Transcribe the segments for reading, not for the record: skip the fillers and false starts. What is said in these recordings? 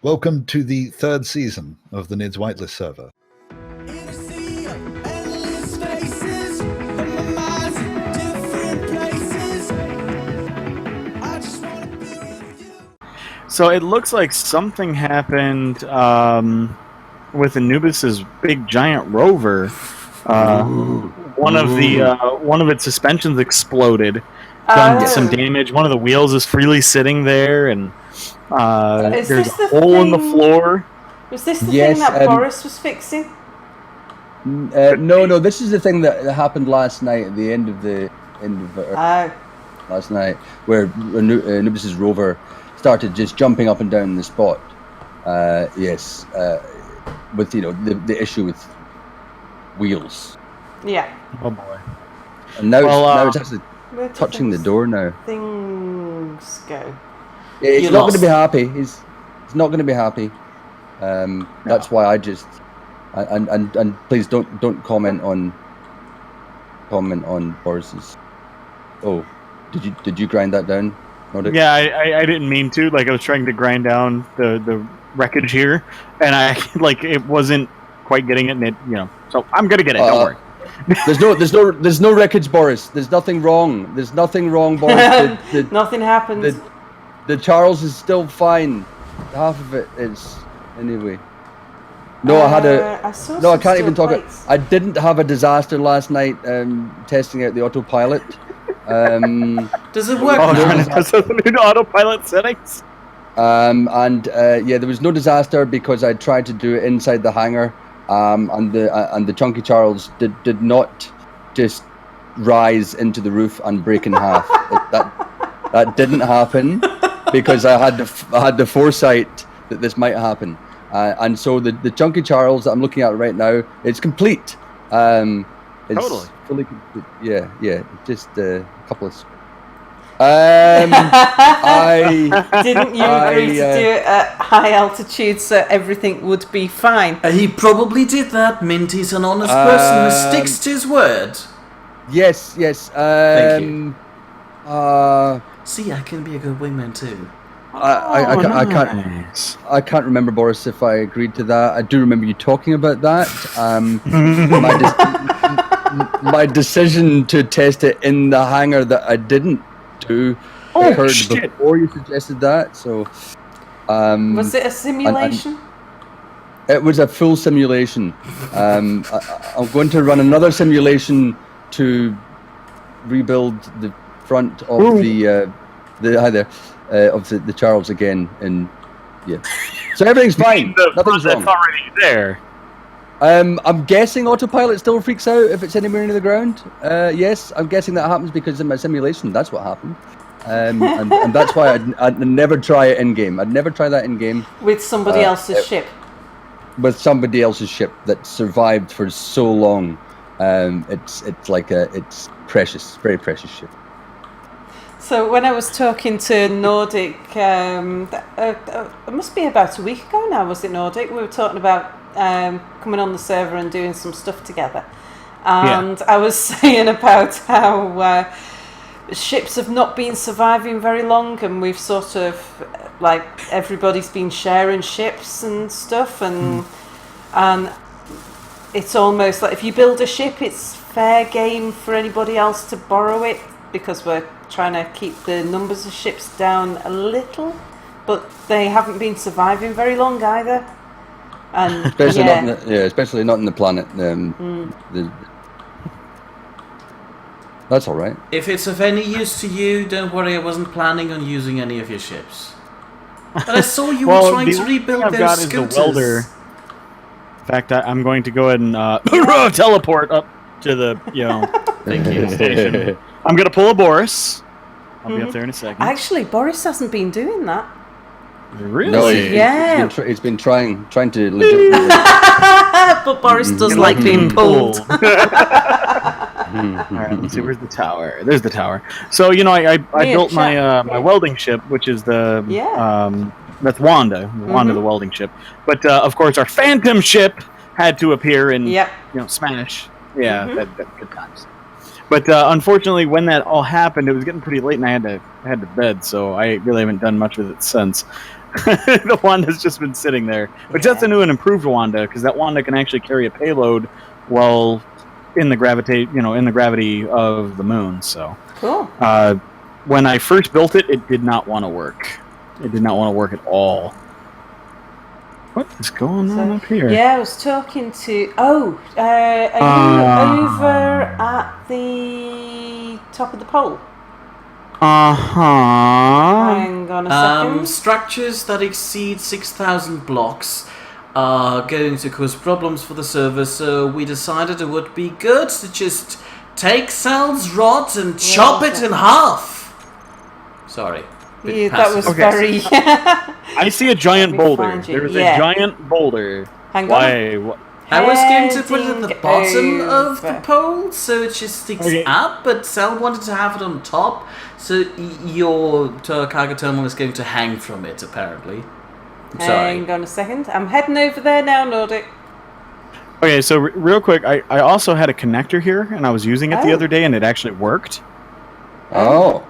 Welcome to the third season of the Nidd's Whitelist server. So it looks like something happened with Anubis's big giant rover. One of its suspensions exploded, done some damage. One of the wheels is freely sitting there, and there's a hole in the floor. Was this the thing that Boris was fixing? No. This is the thing that happened last night at the end of last night, where Anubis's rover started just jumping up and down the spot. With the issue with wheels. Yeah. Oh boy. And now it's actually touching the door now. Things go. He's not going to be happy. He's not going to be happy. That's why I just and please don't comment on Boris's. Oh, did you grind that down? Yeah, I didn't mean to. Like, I was trying to grind down the wreckage here, and it wasn't quite getting it. And so I'm gonna get it. Don't worry. There's no wreckage, Boris. There's nothing wrong. There's nothing wrong, Boris. Nothing happened. The Charles is still fine. Half of it is anyway. No, I can't even talk. I didn't have a disaster last night testing out the autopilot. Does it work? The autopilot settings. There was no disaster because I tried to do it inside the hangar, and the Chunky Charles did not just rise into the roof and break in half. That didn't happen because I had the foresight that this might happen, and so the Chunky Charles that I'm looking at right now, it's complete. It's totally fully complete. Yeah. Just a couple of. Didn't you agree to do it at high altitude so everything would be fine? He probably did that. Minty's an honest person who sticks to his word. Yes. Thank you. See, I can be a good wingman too. I can't remember, Boris, if I agreed to that. I do remember you talking about that. My decision to test it in the hangar that I didn't do occurred before you suggested that. So, was it a simulation? It was a full simulation. I'm going to run another simulation to rebuild the front of the Charles again, and so everything's fine. Nothing's wrong. That's already there. I'm guessing autopilot still freaks out if it's anywhere near the ground. Yes, I'm guessing that happens because in my simulation that's what happened, and that's why I'd never try it in game. I'd never try that in game with somebody else's ship. With somebody else's ship that survived for so long. It's precious, very precious ship. So when I was talking to Nordic, it must be about a week ago now, was it Nordic? We were talking about coming on the server and doing some stuff together. And I was saying about how ships have not been surviving very long, and we've sort of, everybody's been sharing ships and stuff, and it's almost like if you build a ship, it's fair game for anybody else to borrow it, because we're trying to keep the numbers of ships down a little, but they haven't been surviving very long either. And especially not in the planet. That's all right. If it's of any use to you, don't worry. I wasn't planning on using any of your ships. But I saw you were trying to rebuild those scooters. The welder. In fact, I'm going to go ahead and teleport up to the station. I'm going to pull a Boris. I'll be up there in a second. Actually, Boris hasn't been doing that. Really? No, he's been trying to legitimately. But Boris does like being pulled. All right, let's see. Where's the tower? There's the tower. So I built my welding ship, which is the that's Wanda the welding ship. But of course, our Phantom ship had to appear and smash. Yeah, that good times. But unfortunately, when that all happened, it was getting pretty late, and I had to head to bed. So I really haven't done much with it since. The Wanda's just been sitting there. But that's a new and improved Wanda, because that Wanda can actually carry a payload while in the gravity of the moon. So Cool. when I first built it, it did not want to work. It did not want to work at all. What is going on up here? Yeah, I was talking to. Oh, are you over at the top of the pole? Hang on a second. Structures that exceed 6,000 blocks are going to cause problems for the server, so we decided it would be good to just take Sal's rod and chop it in half. Sorry. That was very... I see a giant boulder. There's a giant boulder. Hang on. Why? I was going to put it at the bottom of the pole, so it just sticks up, but Sal wanted to have it on top, so your cargo terminal is going to hang from it, apparently. Hang on a second. I'm heading over there now, Nordic. Okay, so real quick, I also had a connector here, and I was using it the other day, and it actually worked. Oh.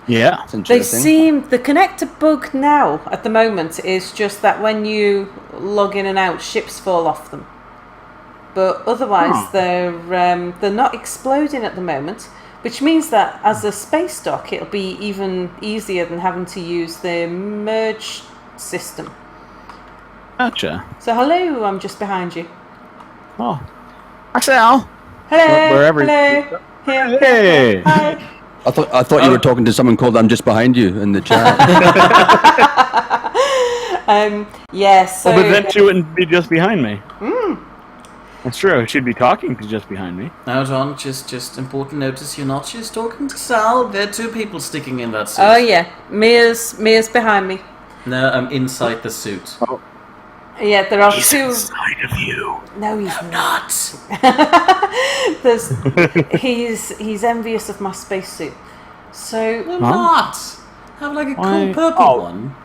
Yeah. That's interesting. The connector bug now, at the moment, is just that when you log in and out, ships fall off them. But otherwise, they're not exploding at the moment, which means that as a space dock, it'll be even easier than having to use the merge system. Gotcha. So hello, I'm just behind you. Oh. Hi, Sal. Hello. Wherever. Hello. Here. Hey. Hi. I thought you were talking to someone called I'm Just Behind You in the chat. Yes. So, but then she wouldn't be just behind me. That's true. She'd be talking to just behind me. Hold on, just important notice, you're not just talking to Sal, there are two people sticking in that suit. Oh yeah, Mia's behind me. No, I'm inside the suit. Oh. Yeah, there are He's two. inside of you. No, he's Not! he's envious of my spacesuit. So I'm not! Have like a cool purple one.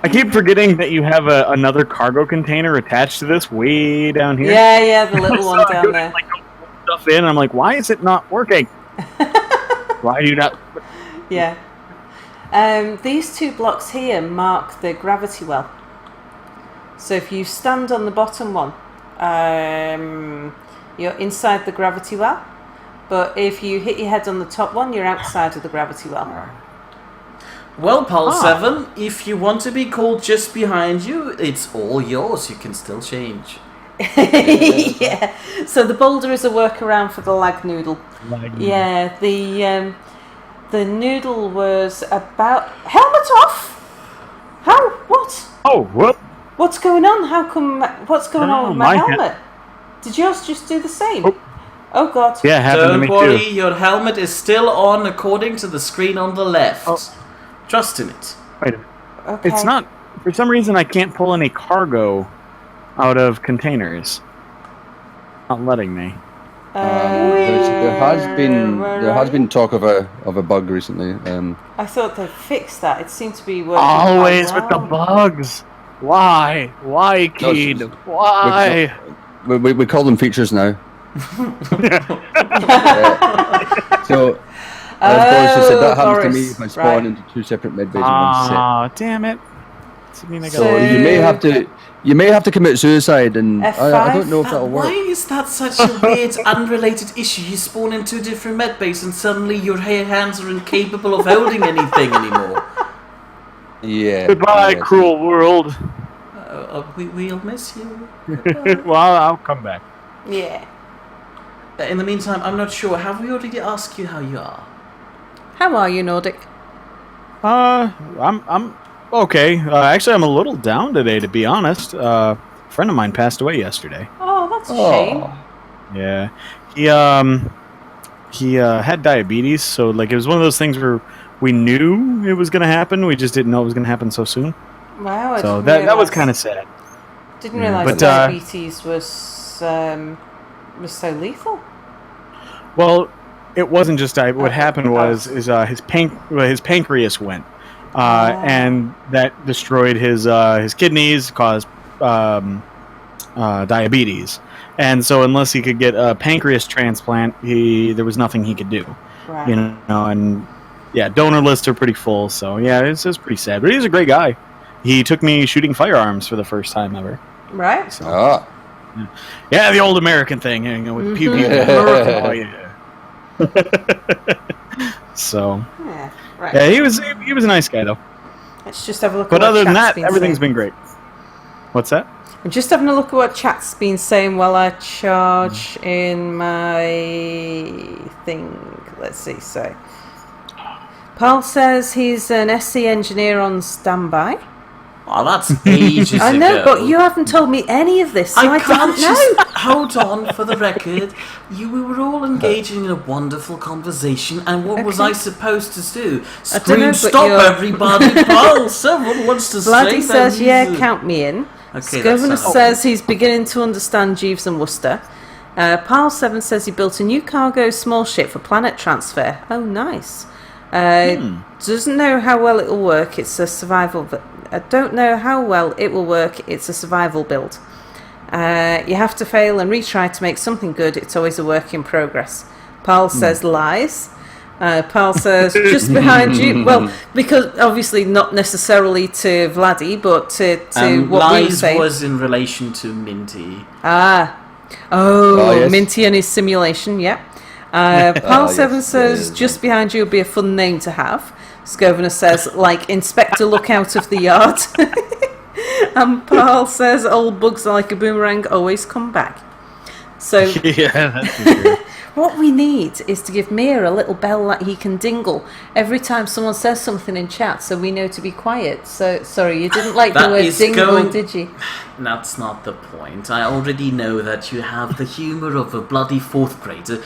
I keep forgetting that you have another cargo container attached to this way down here. yeah, the little one down there. Like, put stuff in. I'm like, why is it not working? Why do you not? Yeah. These two blocks here mark the gravity well. So if you stand on the bottom one, you're inside the gravity well. But if you hit your head on the top one, you're outside of the gravity well. Well, Pal 7, if you want to be called just behind you, it's all yours. You can still change. Yeah. So the boulder is a workaround for the lag noodle. Yeah. The noodle was about helmet off. How? What? Oh, what? What's going on? How come? What's going on with my helmet? Did yours just do the same? Oh God. Yeah, happened to me Don't worry, too. your helmet is still on according to the screen on the left. Trust in it. Wait a minute. Okay. It's not. For some reason, I can't pull any cargo out of containers. Not letting me. There has been talk of a bug recently. I thought they fixed that. It seemed to be working. Always quite with the well. bugs. Why? Why, Keed? Why? We call them features now. So. Boris just said that happens to me if I spawn into two separate mid bases in one set. Oh, damn it! So you may have to commit suicide, and I don't know if that'll work. Why is that such a weird, unrelated issue? You spawn in two different med bases and suddenly your hands are incapable of holding anything anymore. Yeah. Goodbye, cruel world. We'll miss you. Well, I'll come back. Yeah. In the meantime, I'm not sure. Have we already asked you how you are? How are you, Nordic? I'm okay. Actually, I'm a little down today, to be honest. A friend of mine passed away yesterday. Oh, that's a shame. Yeah, he had diabetes, so like it was one of those things where we knew it was going to happen. We just didn't know it was going to happen so soon. Wow. So that was kind of sad. Didn't realize diabetes was so lethal. Well, it wasn't just diabetes. What happened was his pancreas went, and that destroyed his kidneys, caused diabetes, and so unless he could get a pancreas transplant, there was nothing he could do. Right. You know, and donor lists are pretty full. So yeah, it's pretty sad. But he's a great guy. He took me shooting firearms for the first time ever. Right. So, Ah. yeah, the old American thing, with pew pew. Oh yeah. So Yeah. Right. yeah, he was a nice guy though. Let's just have a look. But at what other than chat's that, everything's been great. What's that? I'm just having a look at what chat's been saying while I charge in my thing. Let's see. So, Paul says he's an SC engineer on standby. Oh, that's ages I know, ago. but you haven't told me any of this, so I can't don't know. just hold on for the record. We were all engaging in a wonderful conversation, and what was I supposed to do? I don't know, Scream, but stop you're- everybody! Paul, someone wants to Bloody say says, that yeah, he's a- count me in. Okay, Governor that's not- says he's beginning to understand Jeeves and Worcester. Pile 7 says he built a new cargo small ship for planet transfer. Oh, nice. Doesn't know how well it'll work. It's a survival. I don't know how well it will work. It's a survival build. You have to fail and retry to make something good. It's always a work in progress. Pal says lies. Pal says just behind you. Well, because obviously not necessarily to Vladdy, but to what we were lies saying. was in relation to Minty. Oh, yes. Minty and his simulation, yeah. Pal 7 yes, says, yes. just behind you would be a fun name to have. Scovener says, like, Inspector Look Out of the Yard. And Pal says, old bugs like a boomerang always come back. So, Yeah, that's true. what we need is to give Mia a little bell that he can dingle every time someone says something in chat so we know to be quiet. So, sorry, you didn't like the That word is dingle, going- did you? That's not the point. I already know that you have the humour of a bloody fourth grader.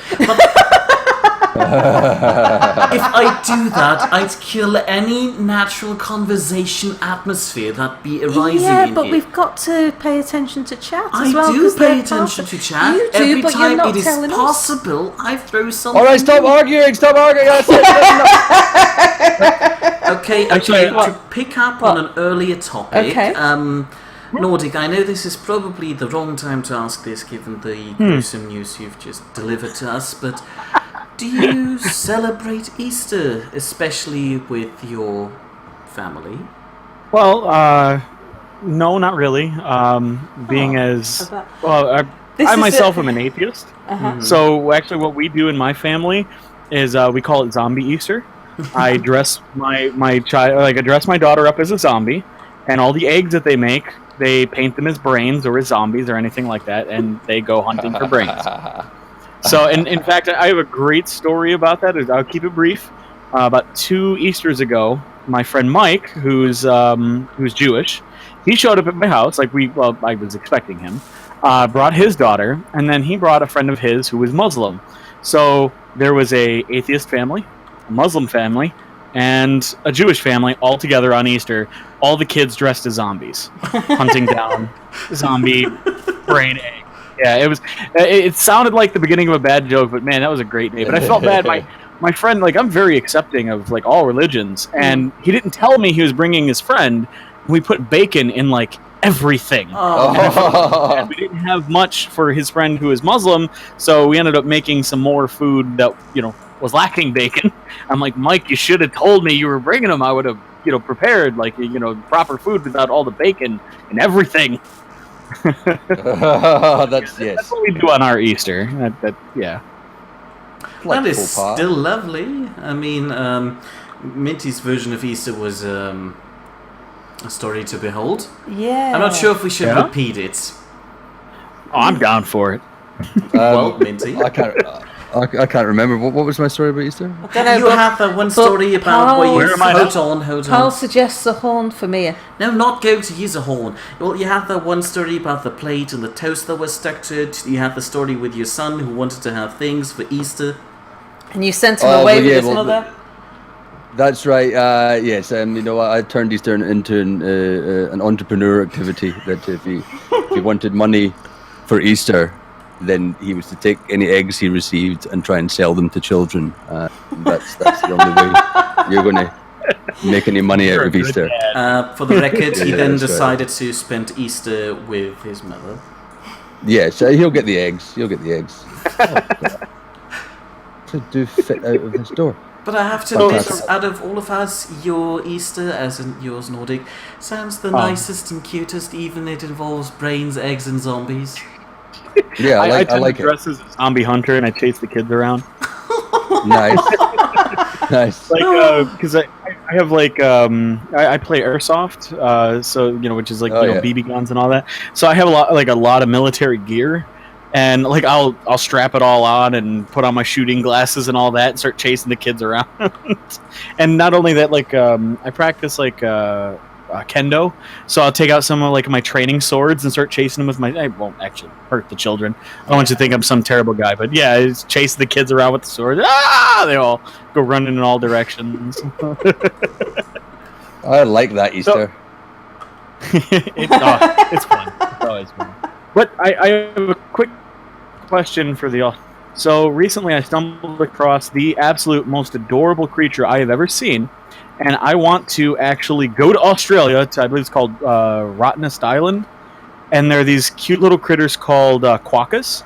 But if I do that, I'd kill any natural conversation atmosphere that'd be arising Yeah, in but here. we've got to pay attention to chat as I well. do 'cause pay they're attention part of- to chat. You do, Every but time you're not it is telling us. possible, I throw something. All right, stop arguing. Stop arguing. That's it. Okay, Actually, to pick up on an earlier topic, Okay. Nordic, I know this is probably the wrong time to ask this given the gruesome news you've just delivered to us, but do you celebrate Easter, especially with your family? Well, no, not really. Being as About- well, This I is myself a- am an atheist. Uh-huh. So actually, what we do in my family is we call it Zombie Easter. I dress my child, like I dress my daughter up as a zombie, and all the eggs that they make, they paint them as brains or as zombies or anything like that, and they go hunting for brains. So, in fact, I have a great story about that. I'll keep it brief. About 2 Easters ago, my friend Mike, who's Jewish, he showed up at my house. I was expecting him. Brought his daughter, and then he brought a friend of his who was Muslim. So there was a atheist family, a Muslim family, and a Jewish family all together on Easter. All the kids dressed as zombies, hunting down zombie brain egg. Yeah, it sounded like the beginning of a bad joke, but man, that was a great day. But I felt bad. My friend, like, I'm very accepting of like all religions, and he didn't tell me he was bringing his friend. We put bacon in like everything. And we didn't have much for his friend who is Muslim, so we ended up making some more food that was lacking bacon. I'm like, Mike, you should have told me you were bringing them. I would have prepared like proper food without all the bacon and everything. That's yes. That's what we do on our Easter. Yeah. That is faux pas. still lovely. I mean, Minty's version of Easter was a story to behold. Yeah. I'm not sure if we should Yeah? repeat it. Oh, I'm down for it. Well, Minty. I can't remember. What was my story about Easter? I don't know, You but have that one story about Paul- where you... Where am I now? Hold Paul on. suggests a horn for Mia. No, not going to use a horn. Well, you have that one story about the plate and the toast that was stuck to it. You have the story with your son who wanted to have things for Easter. And you sent him Oh, away well, with yeah, his well, mother. That's right. Yes, I turned Easter into an entrepreneur activity. That if he wanted money for Easter, then he was to take any eggs he received and try and sell them to children. That's the only way you're going to make any money out of Easter. For the record, he Yeah, then that's right. decided to spend Easter with his mother. Yeah, so he'll get the eggs. He'll get the eggs. To do fit out of this door. But I have to admit, out of all of us, your Easter, as in yours Nordic, sounds the nicest and cutest, even it involves brains, eggs, and zombies. Yeah, I like to dress as a zombie hunter and I chase the kids around. Nice. Nice. Like, because I have like I play airsoft, so which is like BB guns and all that. So I have a lot of military gear, and like I'll strap it all on and put on my shooting glasses and all that and start chasing the kids around. And not only that, like I practice like kendo, so I'll take out some of like my training swords and start chasing them with my. I won't actually hurt the children. I don't want you to think I'm some terrible guy, but yeah, I just chase the kids around with the sword. They all go running in all directions. I like that Easter. It's fun. It's always fun. But I have a quick question for the audience. So recently I stumbled across the absolute most adorable creature I have ever seen. And I want to actually go to Australia. I believe it's called Whitelist Island. And there are these cute little critters called quokkas.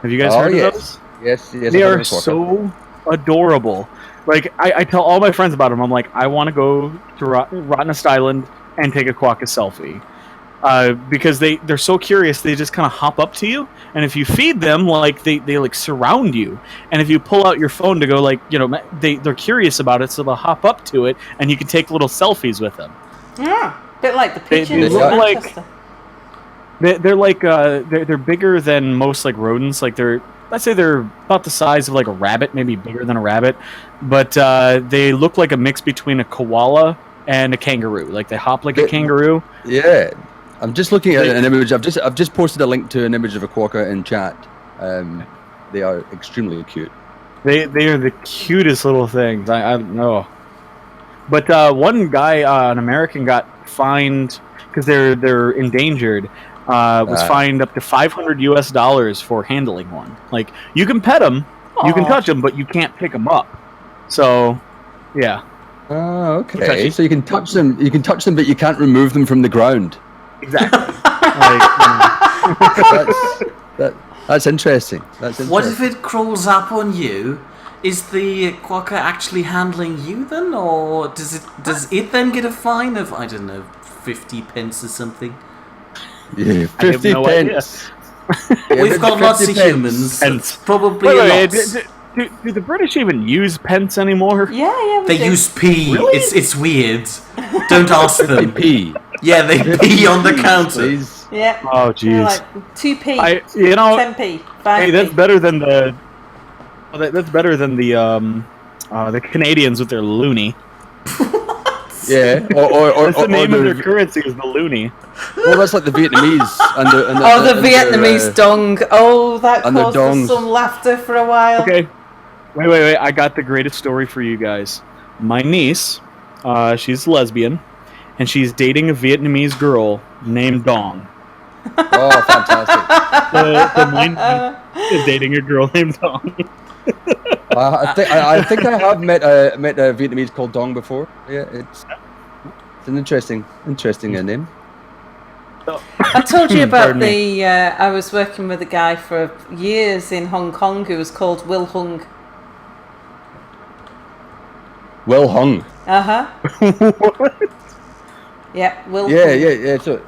Have you guys heard of those? Yes. They are so adorable. Like, I tell all my friends about them. I'm like, I want to go to Whitelist Island and take a quokka selfie. Because they're so curious, they just kind of hop up to you, and if you feed them, like they like surround you, and if you pull out your phone to go, like they're curious about it, so they'll hop up to it, and you can take little selfies with them. Yeah, a bit like the pigeons. They look like they're bigger than most like rodents. Like let's say they're about the size of like a rabbit, maybe bigger than a rabbit, but they look like a mix between a koala and a kangaroo. Like they hop like a kangaroo. Yeah. I'm just looking at an image. I've just posted a link to an image of a quokka in chat. They are extremely cute. They are the cutest little things. I don't know. But one guy, an American, got fined because they're endangered. Was fined up to $500 for handling one. Like you can pet them, you can touch them, but you can't pick them up. So, yeah. Oh, okay. So you can touch them. You can touch them, but you can't remove them from the ground. Exactly. That's interesting. That's interesting. What if it crawls up on you? Is the quokka actually handling you then, or does it then get a fine of 50 pence or something? Yeah, 50 pence. We've got lots of humans. It's probably lots. Do the British even use pence anymore? Yeah. They use p. Really? It's weird. Don't ask them. P. Yeah, they pee on the counter. Please. Yeah. Oh, jeez. Like 2p. 10p. 5p. Hey, that's better than the. That's better than the Canadians with their loonie. Yeah. Or that's the name of their currency is the loonie. Well, that's like the Vietnamese and the Vietnamese dong. Oh, that caused some laughter for a while. Okay. Wait. I got the greatest story for you guys. My niece, she's lesbian, and she's dating a Vietnamese girl named Dong. Oh, fantastic. So my niece is dating a girl named Dong. I think I have met a Vietnamese called Dong before. Yeah, it's an interesting name. I told you about I was working with a guy for years in Hong Kong who was called Will Hung. Will Hung. What? Yeah, Will. Yeah. So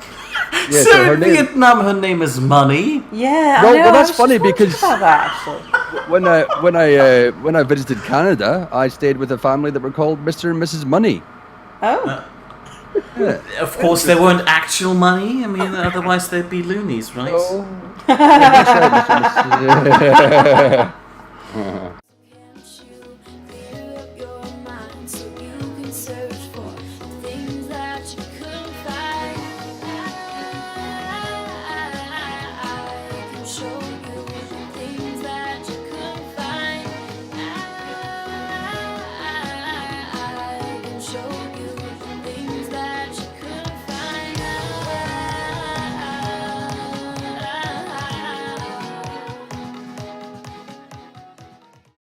in Vietnam, her name is Money. Yeah, well, I know. that's funny because about that, actually. when I visited Canada, I stayed with a family that were called Mr. and Mrs. Money. Oh. Yeah. Of course, they weren't actual money. I mean, otherwise they'd be loonies, right? Oh.